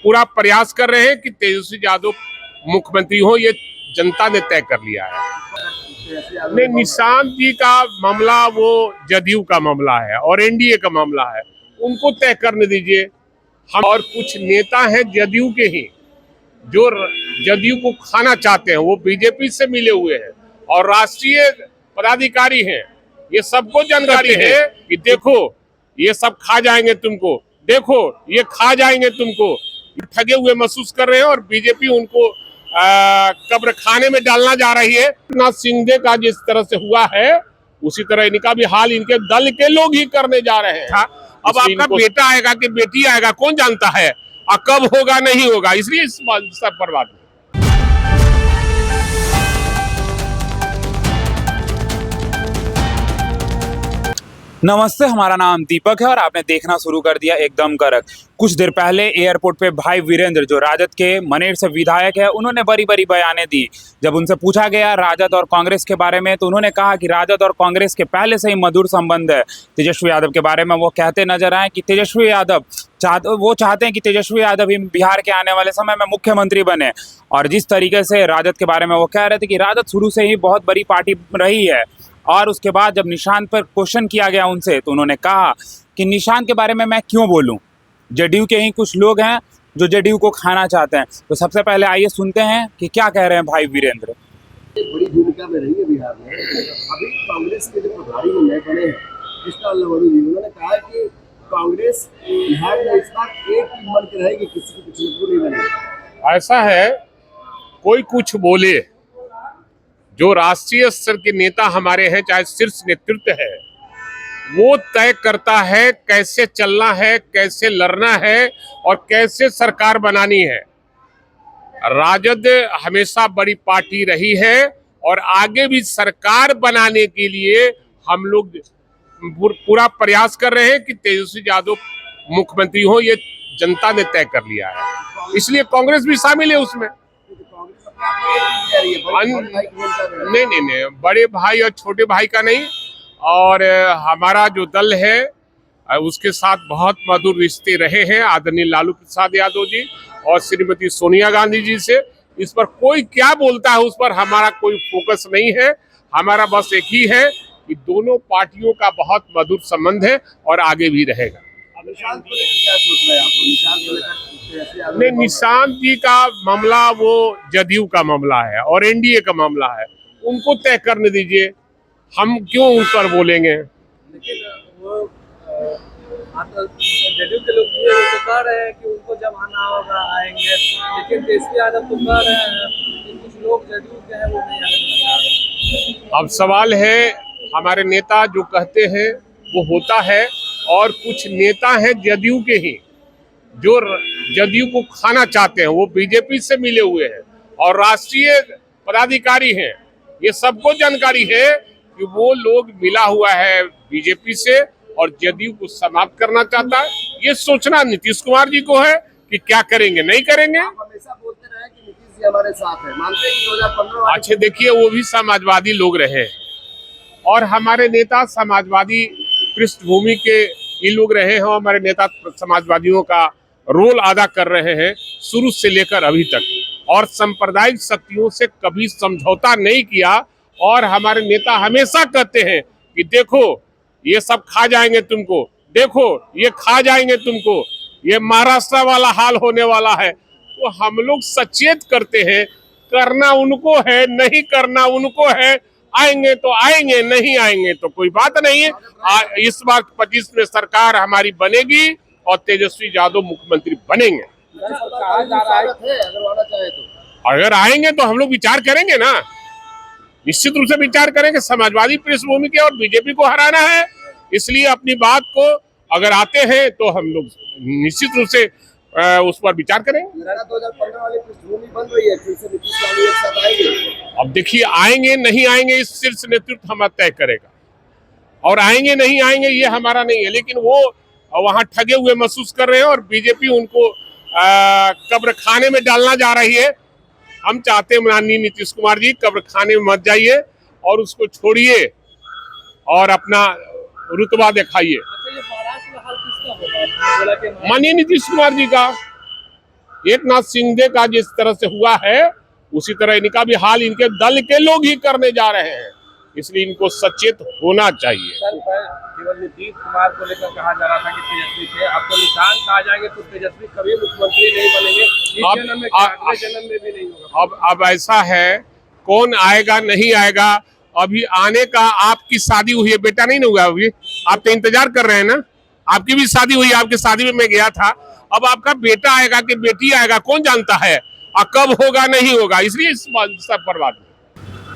पूरा प्रयास कर रहे हैं कि तेजस्वी यादव मुख्यमंत्री हो, ये जनता ने तय कर लिया है। नहीं, निशांत जी का मामला वो जदयू का मामला है और एनडीए का मामला है, उनको तय करने दीजिए। हम और कुछ नेता हैं जदयू के ही जो जदयू को खाना चाहते हैं, वो बीजेपी से मिले हुए हैं और राष्ट्रीय पदाधिकारी हैं। ये सबको जानकारी है कि देखो ये सब खा जाएंगे तुमको, देखो ये खा जाएंगे तुमको, ठगे हुए महसूस कर रहे हैं और बीजेपी उनको कब्र खाने में डालना जा रही है। ना सिंधे का जिस तरह से हुआ है उसी तरह इनका भी हाल इनके दल के लोग ही करने जा रहे हैं। अब आपका बेटा आएगा कि बेटी आएगा कौन जानता है, और कब होगा नहीं होगा, इसलिए इस सब पर बात। नमस्ते, हमारा नाम दीपक है और आपने देखना शुरू कर दिया एकदम कड़क। कुछ देर पहले एयरपोर्ट पे भाई वीरेंद्र, जो राजद के मनेर से विधायक है, उन्होंने बड़ी बड़ी बयानें दी। जब उनसे पूछा गया राजद और कांग्रेस के बारे में तो उन्होंने कहा कि राजद और कांग्रेस के पहले से ही मधुर संबंध है। तेजस्वी यादव के बारे में वो कहते नजर आए कि तेजस्वी यादव चाहते हैं कि तेजस्वी यादव ही बिहार के आने वाले समय में मुख्यमंत्री बने। और जिस तरीके से राजद के बारे में वो कह रहे थे कि राजद शुरू से ही बहुत बड़ी पार्टी रही है। और उसके बाद जब निशांत पर क्वेश्चन किया गया उनसे तो उन्होंने कहा कि निशांत के बारे में मैं क्यों बोलूं, जदयू के ही कुछ लोग हैं जो जदयू को खाना चाहते हैं। तो सबसे पहले आइए सुनते हैं कि क्या कह रहे हैं भाई वीरेंद्र। बड़ी भूमिका में रही है बिहार में। अभी कांग्रेस के जो प्रभारी नए बने हैं कृष्णा लवरू जी, उन्होंने कहा कि कांग्रेस बिहार में इस बार एक टीम बन के रहेगी, किसी के पिछले नहीं बनेगा। ऐसा है, कोई कुछ बोले, जो राष्ट्रीय स्तर के नेता हमारे हैं, चाहे शीर्ष नेतृत्व है, वो तय करता है कैसे चलना है, कैसे लड़ना है और कैसे सरकार बनानी है। राजद हमेशा बड़ी पार्टी रही है और आगे भी सरकार बनाने के लिए हम लोग पूरा प्रयास कर रहे हैं कि तेजस्वी यादव मुख्यमंत्री हो, ये जनता ने तय कर लिया है। इसलिए कांग्रेस भी शामिल है उसमें। नहीं, बड़े भाई और छोटे भाई का नहीं। और हमारा जो दल है उसके साथ बहुत मधुर रिश्ते रहे हैं आदरणीय लालू प्रसाद यादव जी और श्रीमती सोनिया गांधी जी से। इस पर कोई क्या बोलता है उस पर हमारा कोई फोकस नहीं है। हमारा बस एक ही है कि दोनों पार्टियों का बहुत मधुर संबंध है और आगे भी रहेगा। नहीं, निशांत जी का मामला वो जदयू का मामला है और एनडीए का मामला है, उनको तय करने दीजिए। हम क्यों उन पर बोलेंगे। लेकिन वो जदयू के लोग ये तो कह रहे हैं कि उनको जब आना होगा आएंगे, लेकिन तेजस्वी यादव तो कह रहे हैं कि कुछ लोग जदयू के हैं वो नहीं आने। अब सवाल है, हमारे नेता जो कहते हैं वो होता है और कुछ नेता हैं जदयू के ही जो जदयू को खाना चाहते हैं, वो बीजेपी से मिले हुए हैं और राष्ट्रीय पदाधिकारी हैं। ये सबको जानकारी है कि वो लोग मिला हुआ है बीजेपी से और जदयू को समाप्त करना चाहता है। ये सोचना नीतीश कुमार जी को है कि क्या करेंगे नहीं करेंगे। आप हमेशा बोलते रहे कि नीतीश जी हमारे साथ है, मानते हैं कि 2015 अच्छे देखिए, वो भी समाजवादी लोग रहे हैं और हमारे नेता समाजवादी पृष्ठभूमि के ये लोग रहे हैं। हमारे नेता समाजवादियों का रोल अदा कर रहे हैं शुरू से लेकर अभी तक और सांप्रदायिक शक्तियों से कभी समझौता नहीं किया। और हमारे नेता हमेशा कहते हैं कि देखो ये सब खा जाएंगे तुमको, देखो ये खा जाएंगे तुमको, ये महाराष्ट्र वाला हाल होने वाला है। तो हम लोग सचेत करते हैं, करना उनको है, नहीं करना उनको है। आएंगे तो आएंगे, नहीं आएंगे तो कोई बात नहीं है। इस बार 25 में सरकार हमारी बनेगी और तेजस्वी यादव मुख्यमंत्री बनेंगे। अगर आएंगे तो हम लोग विचार करेंगे ना, निश्चित रूप से विचार करेंगे। समाजवादी पृष्ठभूमि के और बीजेपी को हराना है, इसलिए अपनी बात को अगर आते हैं तो हम लोग निश्चित रूप से उस पर विचार करेंगे। 2015 वाली पृष्ठभूमि बन रही है, फिर से नीतीश लालू एक साथ आएंगे। अब देखिए, आएंगे नहीं आएंगे इस शीर्ष नेतृत्व हमारा तय करेगा और आएंगे नहीं आएंगे ये हमारा नहीं है। लेकिन वो वहां ठगे हुए महसूस कर रहे हैं और बीजेपी उनको कब्र खाने में डालना जा रही है। हम चाहते हैं माननीय नीतीश कुमार जी कब्र खाने में मत जाइए और उसको छोड़िए और अपना रुतबा दिखाइए। माननीय नीतीश कुमार जी का एक नाथ शिंदे का जिस तरह से हुआ है उसी तरह इनका भी हाल इनके दल के लोग ही करने जा रहे हैं, इसलिए इनको सचेत होना चाहिए। सर, केवल नीतीश कुमार को लेकर कहा जा रहा था कि तेजस्वी थे, अब तो निशान कहा जाएंगे तो तेजस्वी कभी मुख्यमंत्री नहीं बनेंगे, इस जन्म में क्या, अगले जन्म में भी नहीं होगा। अब ऐसा है, कौन आएगा नहीं आएगा, अभी आने का, आपकी शादी हुई है, बेटा नहीं ना हुआ अभी, आप तो इंतजार कर रहे हैं ना, आपकी भी शादी हुई है, आपकी शादी में मैं गया था, अब आपका बेटा आएगा कि बेटी आएगा कौन जानता है, और कब होगा नहीं होगा, इसलिए इस सब पर बात।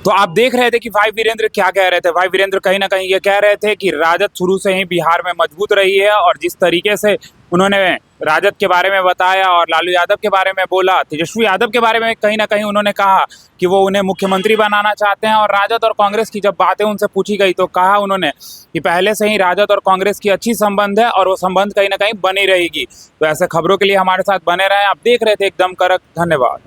तो आप देख रहे थे कि भाई वीरेंद्र क्या कह रहे थे। भाई वीरेंद्र कहीं ना कहीं ये कह रहे थे कि राजद शुरू से ही बिहार में मजबूत रही है, और जिस तरीके से उन्होंने राजद के बारे में बताया और लालू यादव के बारे में बोला, तेजस्वी यादव के बारे में कहीं ना कहीं उन्होंने कहा कि वो उन्हें मुख्यमंत्री बनाना चाहते हैं। और राजद और कांग्रेस की जब बातें उनसे पूछी गई तो कहा उन्होंने कि पहले से ही राजद और कांग्रेस की अच्छी संबंध है और वो संबंध कहीं ना कहीं बनी रहेगी। तो ऐसे खबरों के लिए हमारे साथ बने रहें। आप देख रहे थे एकदम कड़क। धन्यवाद।